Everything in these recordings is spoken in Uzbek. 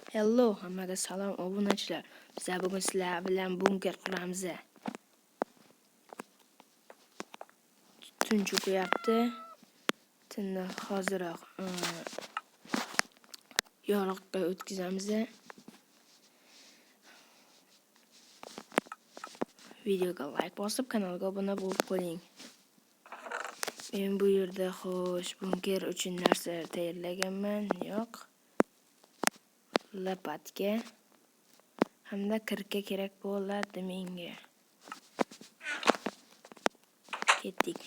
Hello, hammaga salom obunachilar. Biz bugun sizlar bilan bunker quramiz. Tun cho'kyapti. Tunni hoziroq yorug'ga o'tkazamiz. Videoga like bosib, kanalga obuna bo'lib qo'ying. Men bu yerda xo'sh bunker uchun narsa tayyorlaganman. Yo'q. Lapatka hamda kirka kerak bo'ladi menga. Ketdik.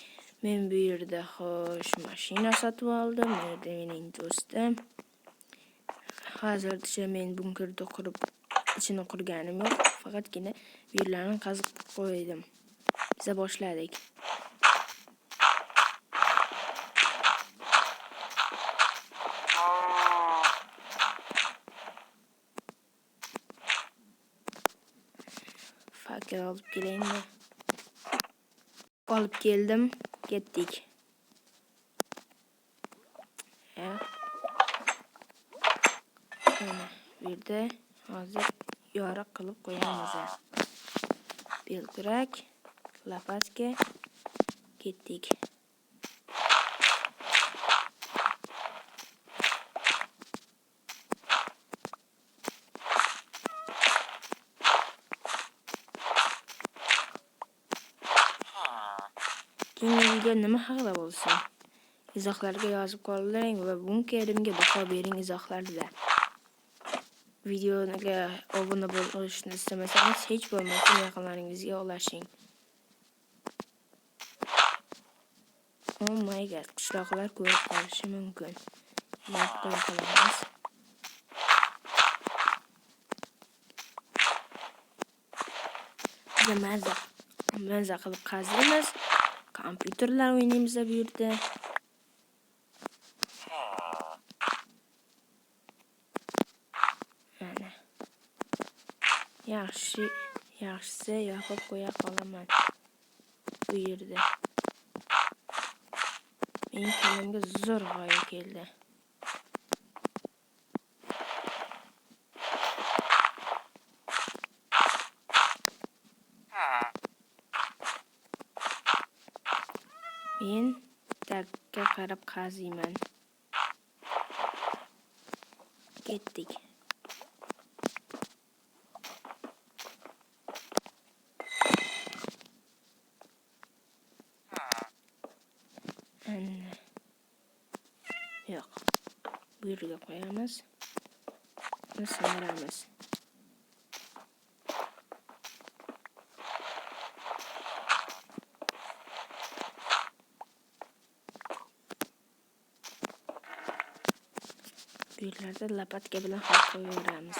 Men bu yerda xo'sh mashina sotib oldim. Bu yerda mening do'stim. Hozircha men bunkerni qurib ichini qurganim yo'q. Faqatgina bu yerlarni qazib qo'ydim. Biz boshladik. Fakir olib kelaymi? Olib keldim, ketdik. Bu yerda hozir yoriq qilib qo'yamiz. Belkurak, lapatka, ketdik. Keyingi video nima haqida bo'lsin? Izohlarga yozib qoldiring va bunkerimga baho bering izohlarda. Videoga obuna bo'lishni istamasangiz, hech bo'lmasa yaqinlaringizga ulashing. Oh my god, qishloqlar ko'rib qolishi mumkin. Like qo'ya qolamiz. Maza qilib qaziymiz. Kompyuterlar o'ynaymiz bu yerda. Mana. Yaxshisi yopib qo'ya qolaman. Bu yerda. Mening kalimga zo'r g'oya keldi. Men tagga qarab qaziyman. Ketdik. Yo'q. Bu yerga qo'yamiz. Buni sindiramiz. Bu yerlarda lapatka bilan hal qo'yaveramiz.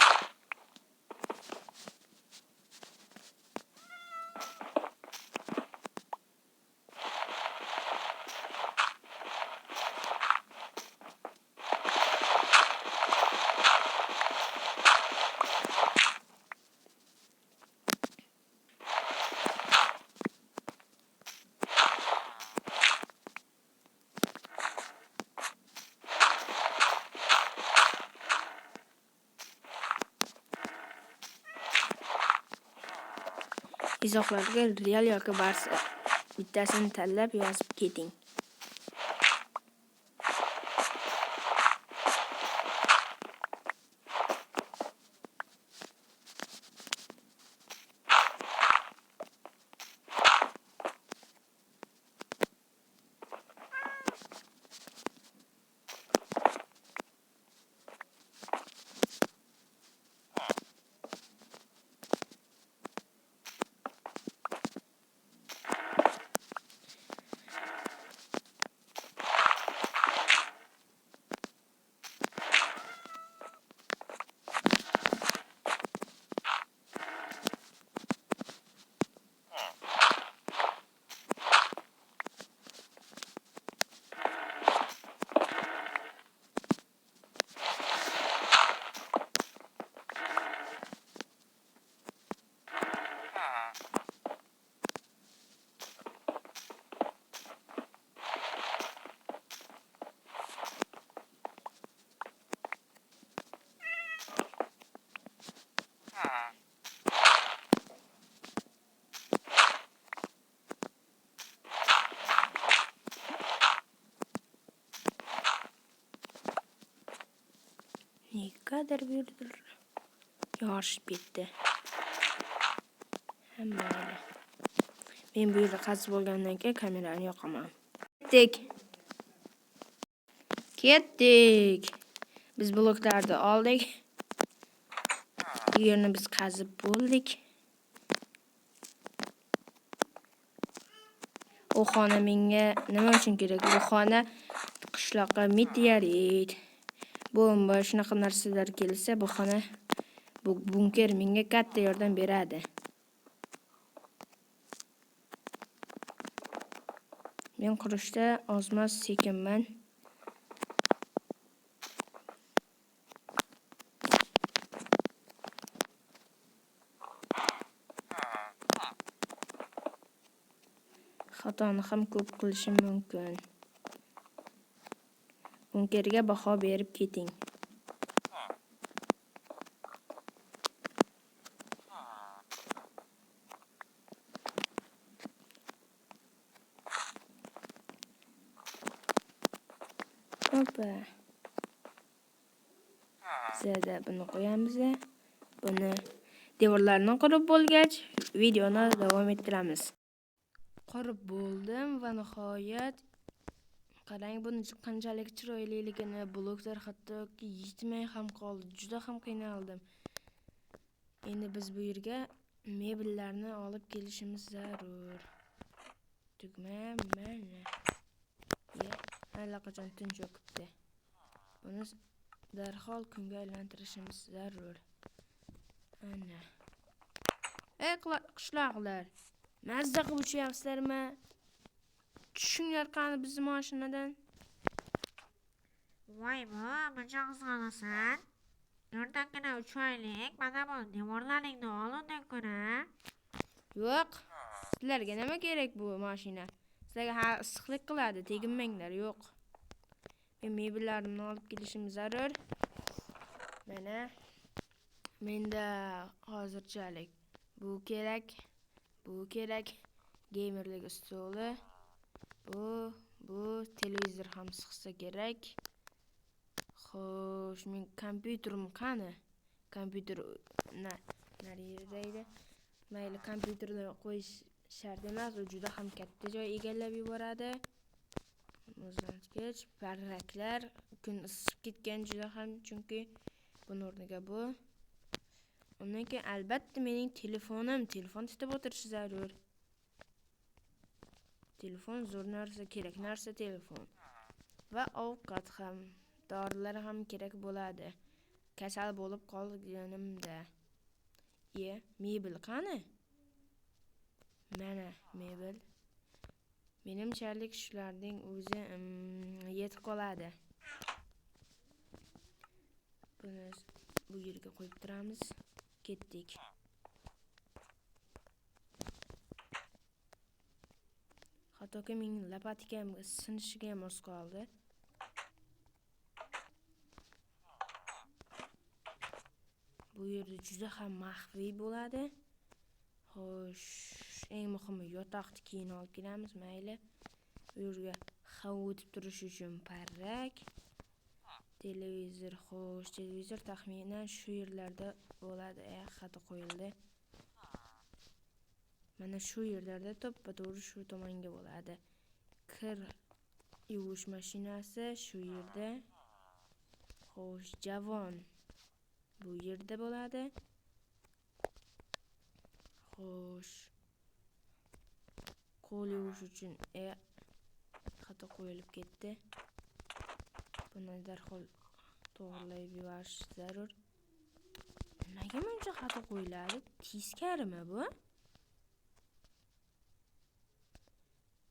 Izohlarga real yoki barsa bittasini tanlab yozib keting. nimadadir bu yerda yorishib ketdi. Hamma men bu yerda qazib bo'lgandan keyin kamerani yoqaman. Ketdik. Biz bloklarni oldik. Bu yerni biz qazib bo'ldik. U xona menga nima uchun kerak? Bu xona qishloqqa meteorit, bomba shunaqa narsalar kelsa, bu xona bu bunker menga katta yordam beradi. Men qurishda ozmas sekinman. Xatoni ham ko'p qilishim mumkin. Bunkerga baho berib keting. Hoppa. Sizda buni qo'yamiz. Buni devorlarni qurib bo'lgach, videoni davom ettiramiz. Qurib bo'ldim va nihoyat qarang buni qanchalik chiroyliligini, bloklar hattoki yetmay ham qoldi. Juda ham qiynaldim. Endi biz bu yerga mebellarni olib kelishimiz zarur. Tugma mana. Allaqachon tun cho'kibdi. Buni darhol kunga aylantirishimiz zarur. Ana. Qishloqlar. Mazza qilib uchyapsizlarmi? Tushinglar qani bizning mashinadan. Voy bu, buncha qizg'anasan. Yordamgina 3 oylik, mana bu devorlaringni oluvdan ko'ra. Yo'q. Sizlarga nima kerak bu mashina? Sizlarga issiqlik qiladi, teginmanglar, yo'q. Men mebellarni olib kelishim zarur. Mana menda hozirchalik bu kerak. Gamerlik stoli. Bu televizor ham sig'sa kerak. Xo'sh, men kompyuterim qani? Kompyuter narida edi. Mayli, kompyuterni qo'yish shart emas, u juda ham katta joy egallab yuboradi. Muzlatgich, parraklar, kun isib ketgan juda ham, chunki buning o'rniga bu. Undan keyin albatta mening telefon tutib o'tirish zarur. Telefon zo'r narsa, kerak narsa telefon. Va ovqat ham, dorilar ham kerak bo'ladi. Kasal bo'lib qolganimda. Mebel qani? Mana mebel. Menimchalik shularning o'zi yetib qoladi. Buni bu yerga qo'yib turamiz. Ketdik. Hattoki mening lapatikam sinishiga ham oz qoldi. Bu yerda juda ham maxfiy bo'ladi. Xo'sh, eng muhimi yotoqni keyin olib kelamiz, mayli. Bu yerga havo o'tib turish uchun parrak. Televizor, xo'sh, televizor taxminan shu yerlarda bo'ladi. Xato qo'yildi. Mana shu yerlarda to'ppa-to'g'ri shu tomonga bo'ladi. Kir yuvish mashinasi shu yerda. Xo'sh, javon bu yerda bo'ladi. Xo'sh, qo'l yuvish uchun xato qo'yilib ketdi. Buni darhol to'g'rilab yuborish zarur. Nimaga buncha xato qo'yiladi? Teskarimi bu?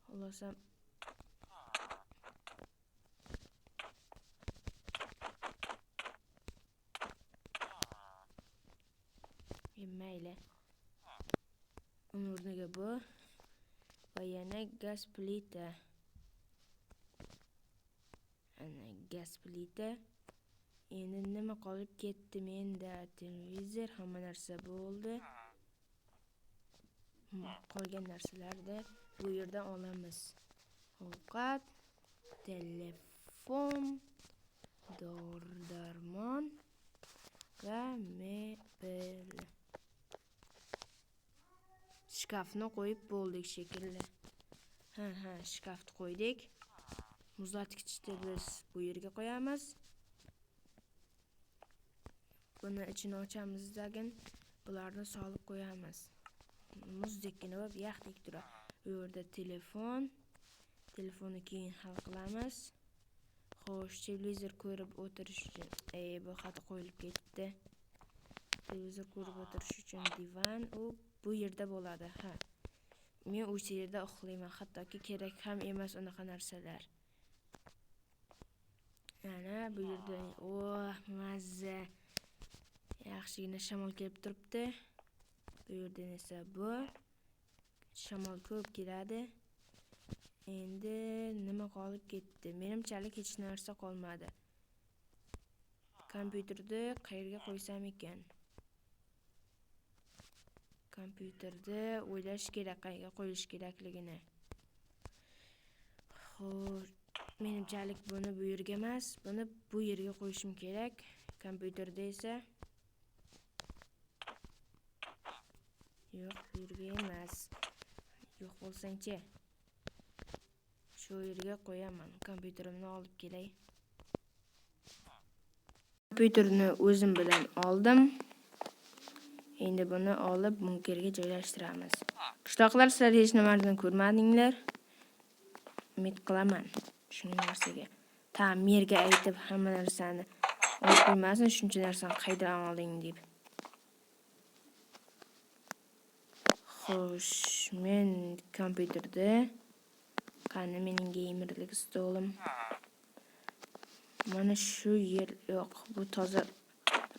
Xulosam mayli. Uning o'rniga bu va yana gaz plita. Ana gaz plita. Endi nima qolib ketdi menda? Televizor, hamma narsa bo'ldi. Qolgan narsalarni bu yerdan olamiz. Ovqat, telefon, dori-darmon, mebel. Shkafni qo'yib bo'ldik shekilli. Ha, shkafni qo'ydik. Muzlatgichni biz bu yerga qo'yamiz. Buni ichini ochamizdagin bularni solib qo'yamiz. Muzdekkina bo'lib yaxdek turadi. Bu yerda telefonni keyin hal qilamiz. Xo'sh, televizor ko'rib o'tirish uchun bu xato qo'yilib ketdi. Televizor ko'rib o'tirish uchun divan bu yerda bo'ladi. Ha. Men o'sha yerda uxlayman, hattoki kerak ham emas unaqa narsalar. Mana bu yerda mazza. Yaxshigina shamol kelib turibdi. Bu yerda esa bu shamol ko'p keladi. Endi nima qolib ketdi? Menimchalik hech narsa qolmadi. Kompyuterni qayerga qo'ysam ekan? Kompyuterni o'ylash kerak, qayerga qo'yish kerakligini. Xo'sh, menimchalik buni bu yerga emas, buni bu yerga qo'yishim kerak. Kompyuterda esa yo'q, bu yerga emas. Yo'q bo'lsangchi. Shu yerga qo'yaman. Kompyuterimni olib kelay. Kompyuterni o'zim bilan oldim. Endi buni olib bunkerga joylashtiramiz. Qishloqlar, sizlar hech nimadan ko'rmadinglar. Umid qilaman shuning narsaga. Ta'mirga aytib hamma narsani olib qo'ymasin, shuncha narsani qaydan olding deb. Xo'sh, men kompyuterda qani mening gamerlik stolim. Mana shu yer yo'q, bu toza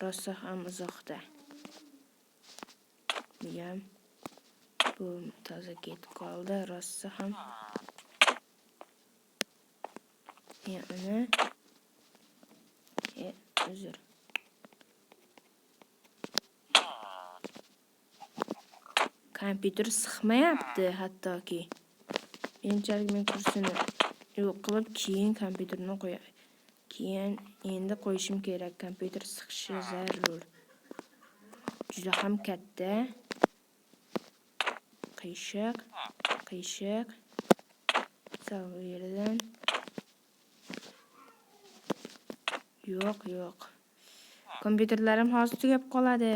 rosa ham uzoqda. Bu toza ketib qoldi, rosa ham. Uzr. Kompyuter siqmayapti hattoki. Menimchalik men kursini yo'q qilib keyin kompyuterni qo'yay. Keyin endi qo'yishim kerak. Kompyuter siqishi zarur. Juda ham katta. Qiyshiq. Sal yerdan. Yo'q. Kompyuterlarim hozir tugab qoladi.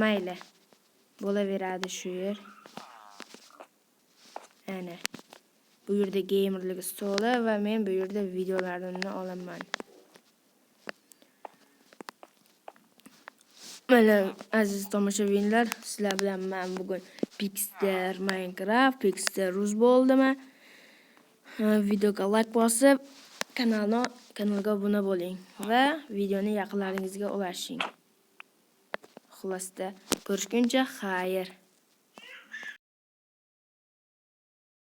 Mayli. Bo'laveradi shu yer. Ana. Bu yerda gamerlik stoli va men bu yerda videolarimni olaman. Mana aziz tomoshabinlar, sizlar bilan men bugun Pixter Minecraft, Pixter Rus bo'ldimi? Videoga like bosib, kanalga obuna bo'ling va videoni yaqinlaringizga ulashing. Xulosda ko'rishguncha xayr.